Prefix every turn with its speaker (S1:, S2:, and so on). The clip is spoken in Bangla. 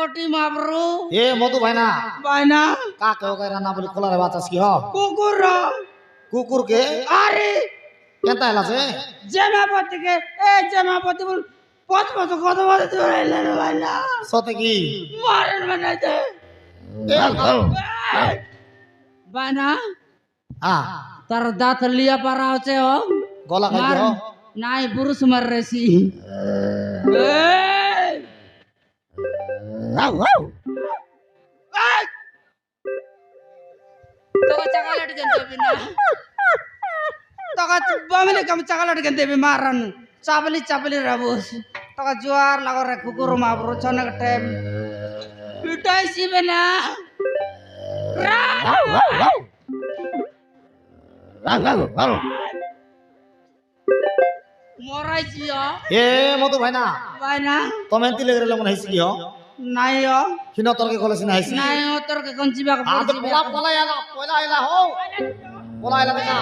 S1: কোটি মাবরু
S2: এ মধু ভাই না
S1: বাইনা
S2: কাকে ওকে রান্না বলি কোলারে বাতাস কি হ
S1: কুকুর
S2: কুকুর কে
S1: আরে
S2: কেনতা এলাছে
S1: জমাপতিকে এ জমাপতি বল পথ পথ কত বড় ধরে বাইনা
S2: সতে কি
S1: মারেন বানাইতে
S2: এ
S1: বাইনা
S2: হ্যাঁ
S1: তার দাঁত লিয়া পারা হচ্ছে ও
S2: গলা খাই
S1: মার
S2: কি হ
S1: নাই পুরুষ মার রেছি তোকে চাকালাট কেন দেবি না তোকে বামিলে কাম চাকালাট কেন দেবি মারান চাপলি চাপলি রাবুস তোকে জোয়ার লাগো রে কুকুর মাবরু চনে টাইম পিটাইছি বেনা মরাইছি
S2: এ মধু ভাই না
S1: ভাই না
S2: তুমি এন্তি লেগে মনে হইছি কি হ
S1: নাই
S2: কিন তরকে কলেছি না হইছি
S1: নাই তোর কে কোন জিবা
S2: আ তো পোলা পোলা এলা পোলা এলা হো পোলা এলা দেখা